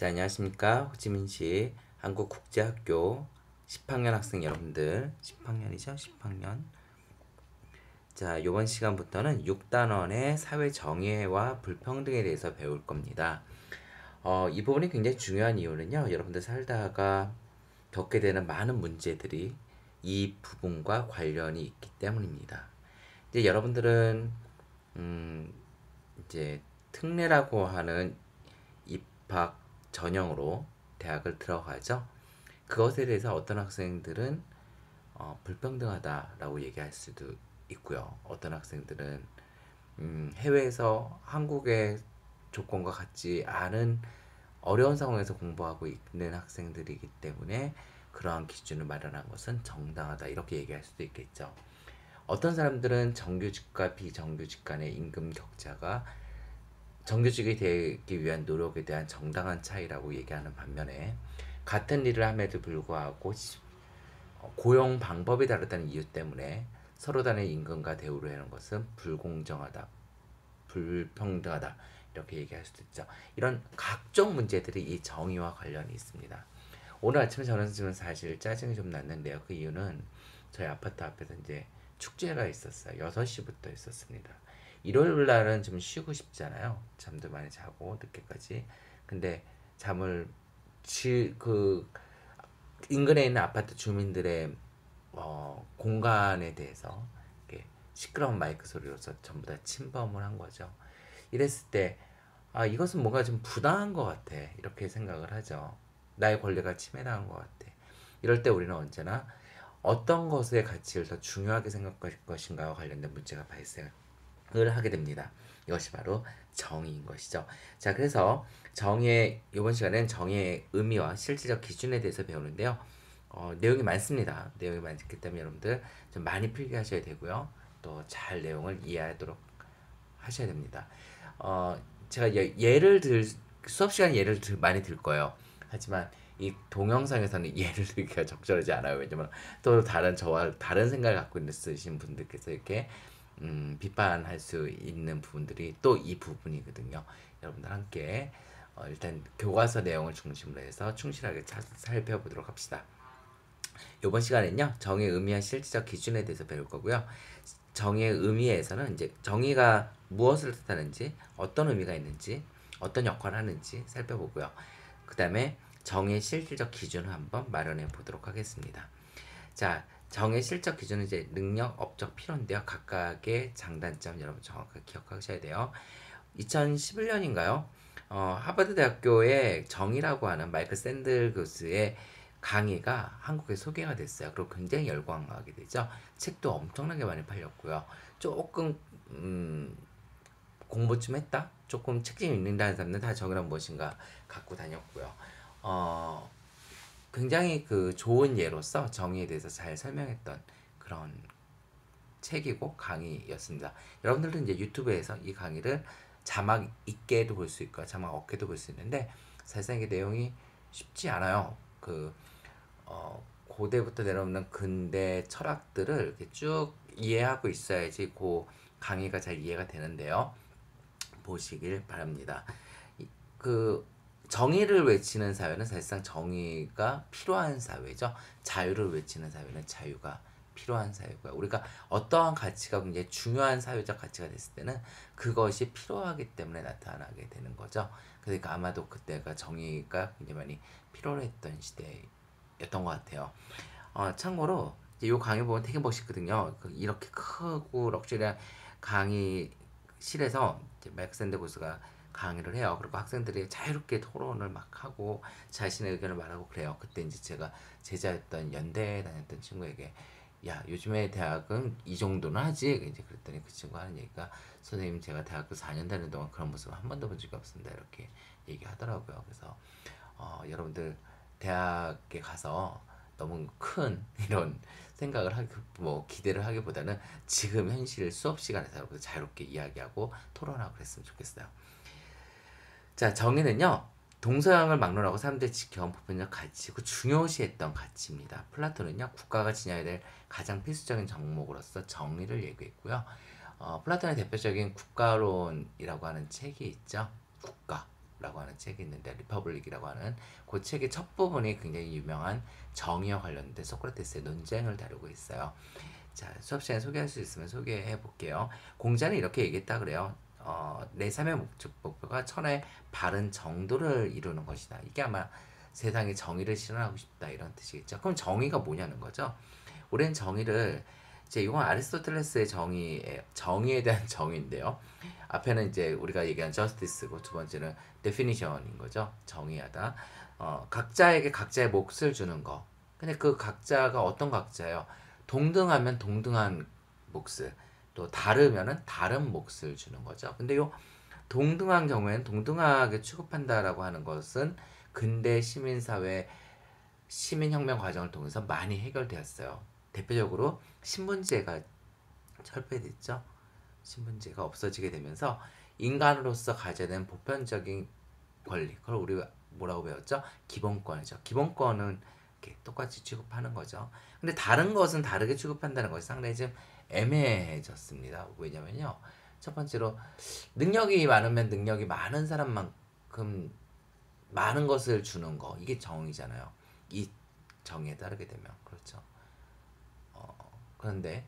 자, 안녕하십니까. 호치민시 한국국제학교 10학년 학생 여러분들, 10학년이죠? 10학년. 자, 이번 시간부터는 6단원의 사회 정의와 불평등에 대해서 배울 겁니다. 이 부분이 굉장히 중요한 이유는요, 여러분들 살다가 겪게 되는 많은 문제들이 이 부분과 관련이 있기 때문입니다. 이제 여러분들은 음, 이제 특례라고 하는 입학 전형으로 대학을 들어가죠. 그것에 대해서 어떤 학생들은 불평등하다라고 얘기할 수도 있고요. 어떤 학생들은 해외에서 한국의 조건과 같지 않은 어려운 상황에서 공부하고 있는 학생들이기 때문에 그러한 기준을 마련한 것은 정당하다 이렇게 얘기할 수도 있겠죠. 어떤 사람들은 정규직과 비정규직 간의 임금 격차가 정규직이 되기 위한 노력에 대한 정당한 차이라고 얘기하는 반면에 같은 일을 함에도 불구하고 고용 방법이 다르다는 이유 때문에 서로 다른 임금과 대우를 하는 것은 불공정하다, 불평등하다 이렇게 얘기할 수도 있죠. 이런 각종 문제들이 이 정의와 관련이 있습니다. 오늘 아침에 저는 지금 사실 짜증이 좀 났는데요. 그 이유는 저희 아파트 앞에서 이제 축제가 있었어요. 6시부터 있었습니다. 일요일 날은 좀 쉬고 싶잖아요. 잠도 많이 자고 늦게까지. 근데 잠을 그 인근에 있는 아파트 주민들의 공간에 대해서 이렇게 시끄러운 마이크 소리로서 전부 다 침범을 한 거죠. 이랬을 때 이것은 뭔가 좀 부당한 것 같아 이렇게 생각을 하죠. 나의 권리가 침해당한 것 같아. 이럴 때 우리는 언제나 어떤 것의 가치를 더 중요하게 생각할 것인가와 관련된 문제가 발생을 하게 됩니다. 이것이 바로 정의인 것이죠. 자, 그래서 정의의 이번 시간엔 정의의 의미와 실질적 기준에 대해서 배우는데요. 내용이 많습니다. 내용이 많기 때문에 여러분들 좀 많이 필기하셔야 되고요. 또 잘 내용을 이해하도록 하셔야 됩니다. 제가 예를 들 수업 시간 많이 들 거예요. 하지만 이 동영상에서는 예를 들기가 적절하지 않아요. 왜냐면 또 다른 저와 다른 생각을 갖고 있으신 분들께서 이렇게 비판할 수 있는 부분들이 또 이 부분이거든요. 여러분들 함께 일단 교과서 내용을 중심으로 해서 충실하게 살펴보도록 합시다. 이번 시간에는요, 정의의 의미와 실질적 기준에 대해서 배울 거고요. 정의의 의미에서는 이제 정의가 무엇을 뜻하는지, 어떤 의미가 있는지, 어떤 역할을 하는지 살펴보고요. 그 다음에 정의의 실질적 기준을 한번 마련해 보도록 하겠습니다. 자, 정의 실적 기준은 이제 능력, 업적, 필요인데요. 각각의 장단점 여러분 정확하게 기억하셔야 돼요. 2011년인가요? 하버드 대학교의 정의라고 하는 마이클 샌들 교수의 강의가 한국에 소개가 됐어요. 그리고 굉장히 열광하게 되죠. 책도 엄청나게 많이 팔렸고요. 조금 공부 좀 했다? 조금 책 좀 읽는다는 사람들은 다 정의란 무엇인가 갖고 다녔고요. 굉장히 그 좋은 예로서 정의에 대해서 잘 설명했던 그런 책이고 강의였습니다. 여러분들도 이제 유튜브에서 이 강의를 자막 있게도 볼 수 있고 자막 없게도 볼 수 있는데 사실상 이게 내용이 쉽지 않아요. 고대부터 내려오는 근대 철학들을 이렇게 쭉 이해하고 있어야지 그 강의가 잘 이해가 되는데요. 보시길 바랍니다. 그 정의를 외치는 사회는 사실상 정의가 필요한 사회죠. 자유를 외치는 사회는 자유가 필요한 사회고요. 우리가 어떠한 가치가 굉장히 중요한 사회적 가치가 됐을 때는 그것이 필요하기 때문에 나타나게 되는 거죠. 그러니까 아마도 그때가 정의가 굉장히 많이 필요했던 시대였던 것 같아요. 참고로 이 강의 보면 되게 멋있거든요. 이렇게 크고 럭셔리한 강의실에서 마이크 샌더 교수가 강의를 해요. 그리고 학생들이 자유롭게 토론을 막 하고 자신의 의견을 말하고 그래요. 그때 이제 제가 제자였던 연대에 다녔던 친구에게 야, 요즘에 대학은 이 정도는 하지? 이제 그랬더니 그 친구가 하는 얘기가 선생님 제가 대학교 4년 다니는 동안 그런 모습을 한 번도 본 적이 없습니다. 이렇게 얘기하더라고요. 그래서 여러분들 대학에 가서 너무 큰 이런 생각을 뭐 기대를 하기보다는 지금 현실 수업 시간에서 여러분들 자유롭게 이야기하고 토론하고 그랬으면 좋겠어요. 자, 정의는요, 동서양을 막론하고 사람들이 지켜온 보편적 가치고 중요시했던 가치입니다. 플라톤은요, 국가가 지녀야 될 가장 필수적인 정목으로서 정의를 얘기했고요. 플라톤의 대표적인 국가론이라고 하는 책이 있죠. 국가. 라고 하는 책이 있는데, 리퍼블릭이라고 하는 그 책의 첫 부분이 굉장히 유명한 정의와 관련된 소크라테스의 논쟁을 다루고 있어요. 자, 수업 시간에 소개할 수 있으면 소개해 볼게요. 공자는 이렇게 얘기했다 그래요. 내 삶의 목표가 천하의 바른 정도를 이루는 것이다. 이게 아마 세상에 정의를 실현하고 싶다 이런 뜻이겠죠. 그럼 정의가 뭐냐는 거죠. 우리는 정의를 이제 이건 아리스토텔레스의 정의에 대한 정의인데요. 앞에는 이제 우리가 얘기한 justice고 두 번째는 definition인 거죠. 정의하다. 각자에게 각자의 몫을 주는 거. 근데 그 각자가 어떤 각자예요? 동등하면 동등한 몫을, 또 다르면은 다른 몫을 주는 거죠. 근데 요 동등한 경우에는 동등하게 취급한다라고 하는 것은 근대 시민사회 시민혁명 과정을 통해서 많이 해결되었어요. 대표적으로 신분제가 철폐됐죠. 신분제가 없어지게 되면서 인간으로서 가져야 되는 보편적인 권리, 그걸 우리 뭐라고 배웠죠? 기본권이죠. 기본권은 이렇게 똑같이 취급하는 거죠. 근데 다른 것은 다르게 취급한다는 것이 상당히 좀 애매해졌습니다. 왜냐면요, 첫 번째로 능력이 많으면 능력이 많은 사람만큼 많은 것을 주는 거, 이게 정의잖아요. 이 정의에 따르게 되면 그렇죠. 그런데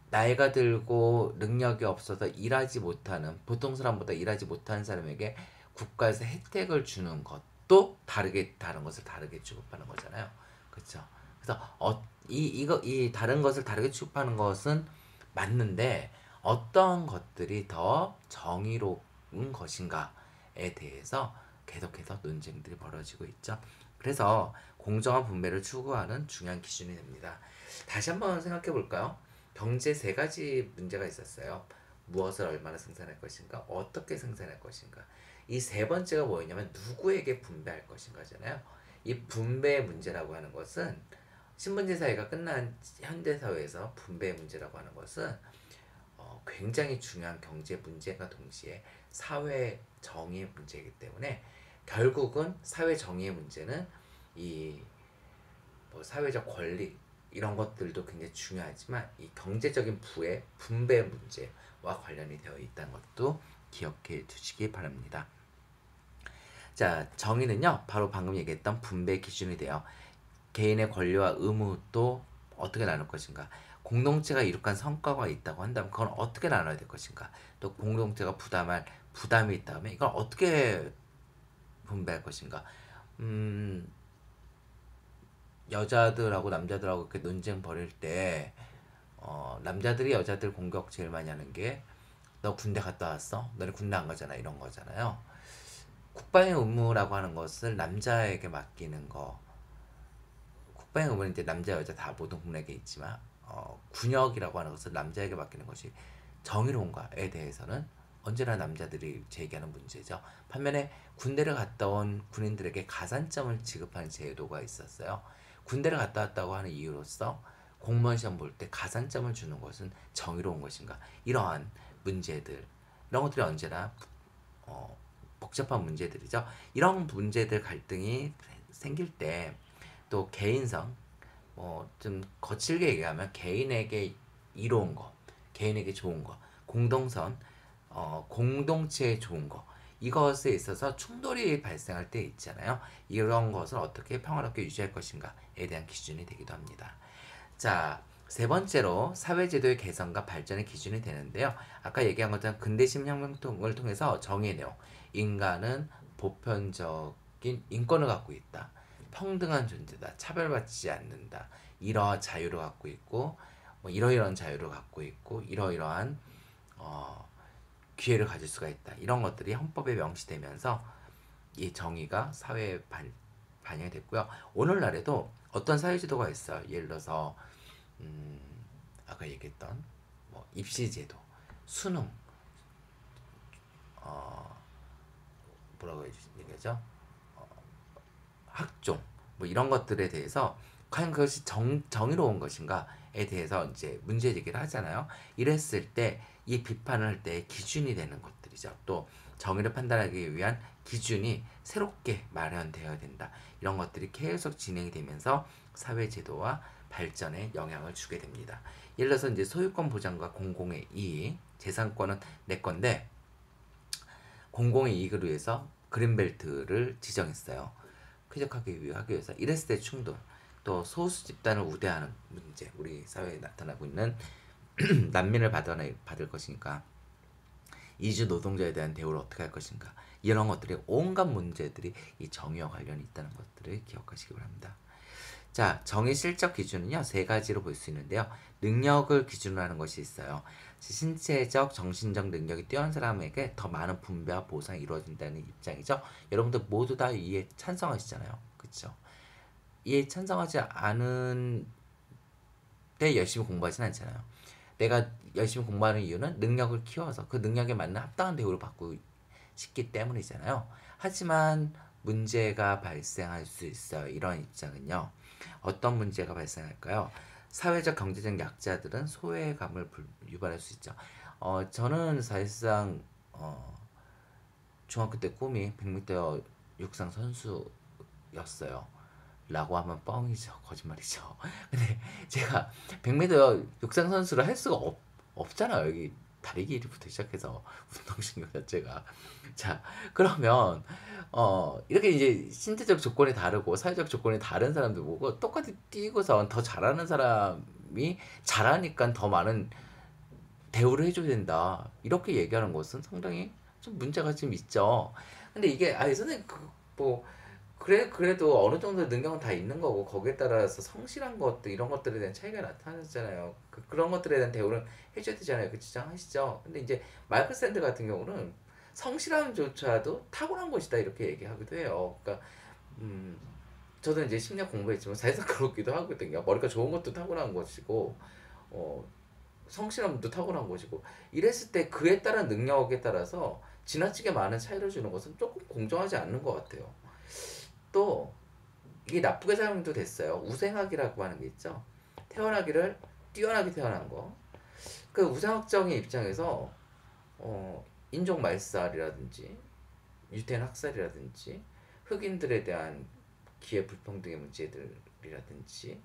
나이가 들고 능력이 없어서 일하지 못하는, 보통 사람보다 일하지 못하는 사람에게 국가에서 혜택을 주는 것도 다른 것을 다르게 취급하는 거잖아요. 그렇죠. 그래서 이 다른 것을 다르게 취급하는 것은 맞는데, 어떤 것들이 더 정의로운 것인가에 대해서 계속해서 논쟁들이 벌어지고 있죠. 그래서 공정한 분배를 추구하는 중요한 기준이 됩니다. 다시 한번 생각해 볼까요? 경제 세 가지 문제가 있었어요. 무엇을 얼마나 생산할 것인가, 어떻게 생산할 것인가. 이 세 번째가 뭐였냐면 누구에게 분배할 것인가잖아요. 이 분배 문제라고 하는 것은, 신분제 사회가 끝난 현대 사회에서 분배 문제라고 하는 것은 굉장히 중요한 경제 문제가 동시에 사회 정의의 문제이기 때문에, 결국은 사회 정의의 문제는 이 사회적 권리 이런 것들도 굉장히 중요하지만, 이 경제적인 부의 분배 문제와 관련이 되어 있다는 것도 기억해 두시기 바랍니다. 자, 정의는요, 바로 방금 얘기했던 분배 기준이 돼요. 개인의 권리와 의무도 어떻게 나눌 것인가, 공동체가 이룩한 성과가 있다고 한다면 그건 어떻게 나눠야 될 것인가, 또 공동체가 부담할 부담이 있다면 이걸 어떻게 분배할 것인가. 여자들하고 남자들하고 이렇게 논쟁 벌일 때, 남자들이 여자들 공격 제일 많이 하는 게, 너 군대 갔다 왔어? 너네 군대 안 가잖아, 이런 거잖아요. 국방의 의무라고 하는 것을 남자에게 맡기는 거, 국방의 의무는 이제 남자 여자 다 모든 국내에 있지만, 군역이라고 하는 것을 남자에게 맡기는 것이 정의로운가에 대해서는 언제나 남자들이 제기하는 문제죠. 반면에 군대를 갔다 온 군인들에게 가산점을 지급하는 제도가 있었어요. 군대를 갔다 왔다고 하는 이유로서 공무원 시험 볼 때 가산점을 주는 것은 정의로운 것인가, 이러한 문제들, 이런 것들이 언제나 복잡한 문제들이죠. 이런 문제들 갈등이 생길 때, 또 개인성, 좀 거칠게 얘기하면 개인에게 이로운 거, 개인에게 좋은 거, 공동선, 공동체에 좋은 거, 이것에 있어서 충돌이 발생할 때 있잖아요. 이런 것을 어떻게 평화롭게 유지할 것인가에 대한 기준이 되기도 합니다. 자, 세 번째로 사회제도의 개선과 발전의 기준이 되는데요. 아까 얘기한 것처럼 근대심 혁명을 통해서 정의 내용, 인간은 보편적인 인권을 갖고 있다, 평등한 존재다, 차별받지 않는다, 이러한 자유를 갖고 있고, 이러이러한 자유를 갖고 있고, 이러이러한 기회를 가질 수가 있다, 이런 것들이 헌법에 명시되면서 이 정의가 사회에 반영이 됐고요. 오늘날에도 어떤 사회제도가 있어요. 예를 들어서 아까 얘기했던 입시제도, 수능, 뭐라고 얘기하죠? 학종, 이런 것들에 대해서 과연 그것이 정의로운 것인가에 대해서 이제 문제 제기를 하잖아요. 이랬을 때 이 비판을 할 때 기준이 되는 것들이죠. 또 정의를 판단하기 위한 기준이 새롭게 마련되어야 된다. 이런 것들이 계속 진행이 되면서 사회 제도와 발전에 영향을 주게 됩니다. 예를 들어서 이제 소유권 보장과 공공의 이익, 재산권은 내 건데 공공의 이익을 위해서 그린벨트를 지정했어요. 쾌적하게 하기 위해서. 이랬을 때 충돌, 또 소수 집단을 우대하는 문제, 우리 사회에 나타나고 있는 난민을 받을 것인가, 이주 노동자에 대한 대우를 어떻게 할 것인가, 이런 것들이 온갖 문제들이 이 정의와 관련이 있다는 것들을 기억하시기 바랍니다. 자, 정의 실적 기준은요, 세 가지로 볼 수 있는데요. 능력을 기준으로 하는 것이 있어요. 신체적, 정신적 능력이 뛰어난 사람에게 더 많은 분배와 보상이 이루어진다는 입장이죠. 여러분들 모두 다 이에 찬성하시잖아요. 그렇죠? 이에 찬성하지 않은 때 열심히 공부하진 않잖아요. 내가 열심히 공부하는 이유는 능력을 키워서 그 능력에 맞는 합당한 대우를 받고 싶기 때문이잖아요. 하지만 문제가 발생할 수 있어요. 이런 입장은요. 어떤 문제가 발생할까요? 사회적 경제적 약자들은 소외감을 유발할 수 있죠. 저는 사실상 중학교 때 꿈이 100m 육상 선수였어요. 라고 하면 뻥이죠. 거짓말이죠. 근데 제가 100m 육상 선수를 할 수가 없잖아요. 여기 다리 길이부터 시작해서 운동신경 자체가. 자, 그러면 이렇게 이제 신체적 조건이 다르고 사회적 조건이 다른 사람들 보고 똑같이 뛰고서 더 잘하는 사람이 잘하니까 더 많은 대우를 해줘야 된다. 이렇게 얘기하는 것은 상당히 좀 문제가 좀 있죠. 근데 이게 선생님 뭐 그래도 어느 정도 능력은 다 있는 거고 거기에 따라서 성실한 것들 이런 것들에 대한 차이가 나타나잖아요. 그런 것들에 대한 대우를 해줘야 되잖아요. 그 주장하시죠. 근데 이제 마이클 샌드 같은 경우는 성실함조차도 타고난 것이다 이렇게 얘기하기도 해요. 그러니까 저도 이제 10년 공부했지만 사실상 그렇기도 하거든요. 머리가 좋은 것도 타고난 것이고 성실함도 타고난 것이고 이랬을 때 그에 따른 능력에 따라서 지나치게 많은 차이를 주는 것은 조금 공정하지 않는 것 같아요. 또 이게 나쁘게 사용도 됐어요. 우생학이라고 하는 게 있죠. 태어나기를 뛰어나게 태어난 거. 그 우상학적인 입장에서 인종 말살이라든지 유태인 학살이라든지 흑인들에 대한 기회 불평등의 문제들이라든지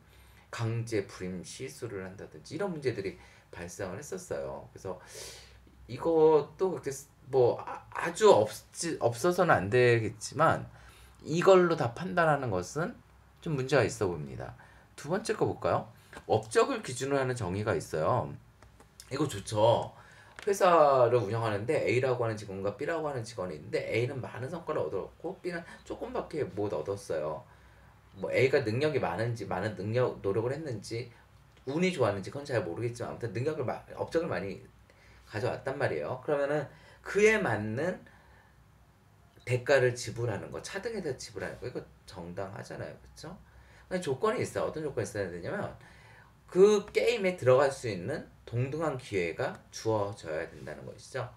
강제 불임 시술을 한다든지 이런 문제들이 발생을 했었어요. 그래서 이것도 그렇게 뭐 아주 없어서는 안 되겠지만 이걸로 다 판단하는 것은 좀 문제가 있어 봅니다. 두 번째 거 볼까요? 업적을 기준으로 하는 정의가 있어요. 이거 좋죠. 회사를 운영하는데 A라고 하는 직원과 B라고 하는 직원이 있는데 A는 많은 성과를 얻었고 B는 조금밖에 못 얻었어요. 뭐 A가 능력이 많은지 많은 노력을 했는지 운이 좋았는지 그건 잘 모르겠지만 아무튼 업적을 많이 가져왔단 말이에요. 그러면은 그에 맞는 대가를 지불하는 거, 차등에 대해 지불하는 거 이거 정당하잖아요. 그렇죠? 근데 조건이 있어요. 어떤 조건이 있어야 되냐면 그 게임에 들어갈 수 있는 동등한 기회가 주어져야 된다는 것이죠.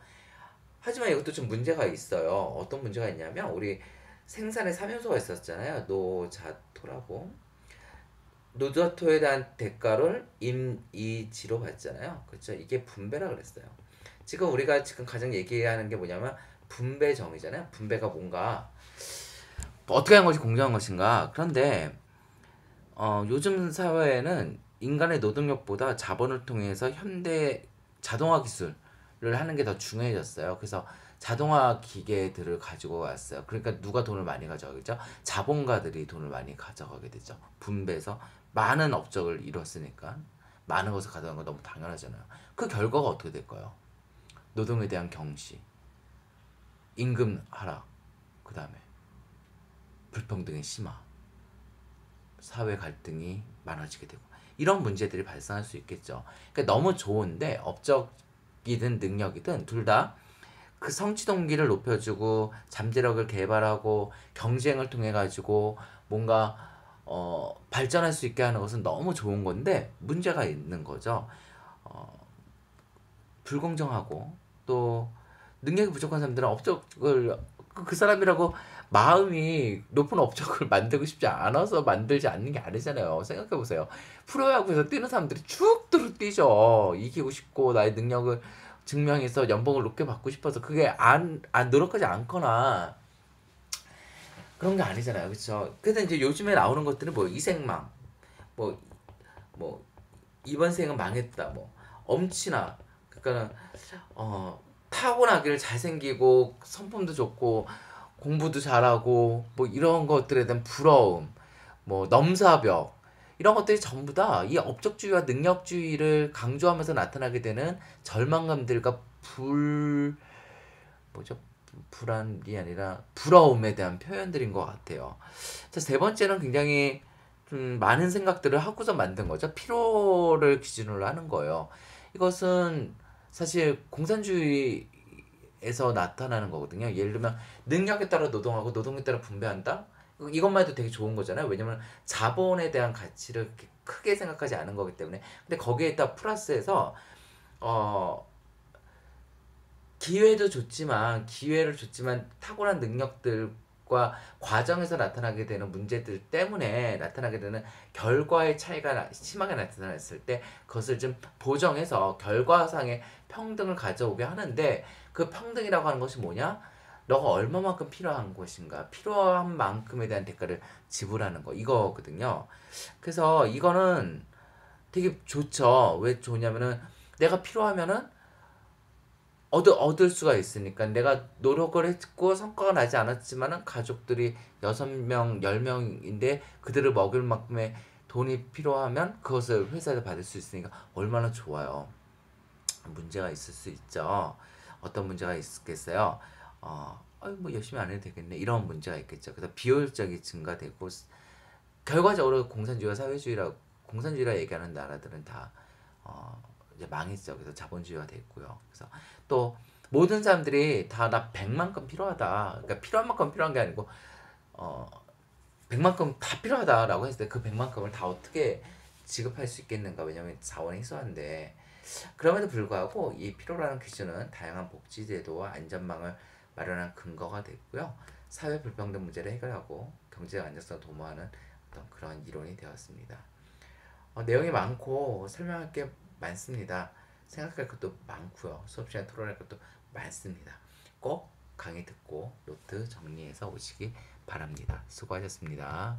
하지만 이것도 좀 문제가 있어요. 어떤 문제가 있냐면 우리 생산에 3요소가 있었잖아요. 노자토라고. 노자토에 대한 대가를 임이지로 받잖아요. 그렇죠? 이게 분배라 그랬어요. 지금 우리가 가장 얘기하는 게 뭐냐면 분배 정의잖아요. 분배가 뭔가 어떻게 하는 것이 공정한 것인가. 그런데 요즘 사회에는 인간의 노동력보다 자본을 통해서 현대 자동화 기술을 하는 게 더 중요해졌어요. 그래서 자동화 기계들을 가지고 왔어요. 그러니까 누가 돈을 많이 가져가겠죠? 자본가들이 돈을 많이 가져가게 되죠. 분배해서 많은 업적을 이뤘으니까 많은 것을 가져가는 건 너무 당연하잖아요. 그 결과가 어떻게 될까요? 노동에 대한 경시, 임금 하락, 그 다음에 불평등의 심화, 사회 갈등이 많아지게 되고 이런 문제들이 발생할 수 있겠죠. 그러니까 너무 좋은데 업적이든 능력이든 둘 다 그 성취 동기를 높여주고 잠재력을 개발하고 경쟁을 통해 가지고 뭔가 발전할 수 있게 하는 것은 너무 좋은 건데 문제가 있는 거죠. 불공정하고 또 능력이 부족한 사람들은 업적을 그 사람이라고 마음이 높은 업적을 만들고 싶지 않아서 만들지 않는 게 아니잖아요. 생각해보세요. 프로야구에서 뛰는 사람들이 쭉들어 뛰죠. 이기고 싶고 나의 능력을 증명해서 연봉을 높게 받고 싶어서 그게 안 노력하지 않거나 그런 게 아니잖아요. 그렇죠? 그래서 이제 요즘에 나오는 것들은 뭐 이생망, 뭐, 뭐 이번 생은 망했다, 뭐 엄친아, 그러니까 타고나기를 잘생기고 성품도 좋고 공부도 잘하고 뭐 이런 것들에 대한 부러움, 뭐 넘사벽 이런 것들이 전부 다 이 업적주의와 능력주의를 강조하면서 나타나게 되는 절망감들과 뭐죠? 불안이 아니라 부러움에 대한 표현들인 것 같아요. 자, 세 번째는 굉장히 많은 생각들을 하고서 만든 거죠. 피로를 기준으로 하는 거예요. 이것은 사실 공산주의에서 나타나는 거거든요. 예를 들면 능력에 따라 노동하고 노동에 따라 분배한다. 이것만 해도 되게 좋은 거잖아요. 왜냐면 자본에 대한 가치를 그렇게 크게 생각하지 않은 거기 때문에. 근데 거기에다 플러스해서 어 기회를 줬지만 탁월한 능력들과 과정에서 나타나게 되는 문제들 때문에 나타나게 되는 결과의 차이가 심하게 나타났을 때 그것을 좀 보정해서 결과상의 평등을 가져오게 하는데 그 평등이라고 하는 것이 뭐냐? 너가 얼마만큼 필요한 것인가? 필요한 만큼에 대한 대가를 지불하는 거 이거거든요. 그래서 이거는 되게 좋죠. 왜 좋냐면은 내가 필요하면은 얻을 수가 있으니까 내가 노력을 했고 성과가 나지 않았지만은 가족들이 6명, 10명인데 그들을 먹일 만큼의 돈이 필요하면 그것을 회사에서 받을 수 있으니까 얼마나 좋아요. 문제가 있을 수 있죠. 어떤 문제가 있겠어요? 뭐 열심히 안 해도 되겠네. 이런 문제가 있겠죠. 그래서 비효율적이 증가되고 결과적으로 공산주의라 얘기하는 나라들은 다 이제 망했죠. 그래서 자본주의가 됐고요. 그래서 또 모든 사람들이 다 나 100만큼 필요하다. 그러니까 필요한 만큼 필요한 게 아니고 어 100만큼 다 필요하다라고 했을 때 그 100만큼을 다 어떻게 지급할 수 있겠는가? 왜냐면 자원이 희소한데 그럼에도 불구하고 이 필요라는 기준은 다양한 복지 제도와 안전망을 마련한 근거가 됐고요. 사회 불평등 문제를 해결하고 경제 안정성을 도모하는 어떤 그런 이론이 되었습니다. 내용이 많고 설명할 게 많습니다. 생각할 것도 많고요. 수업 시간에 토론할 것도 많습니다. 꼭 강의 듣고 노트 정리해서 오시기 바랍니다. 수고하셨습니다.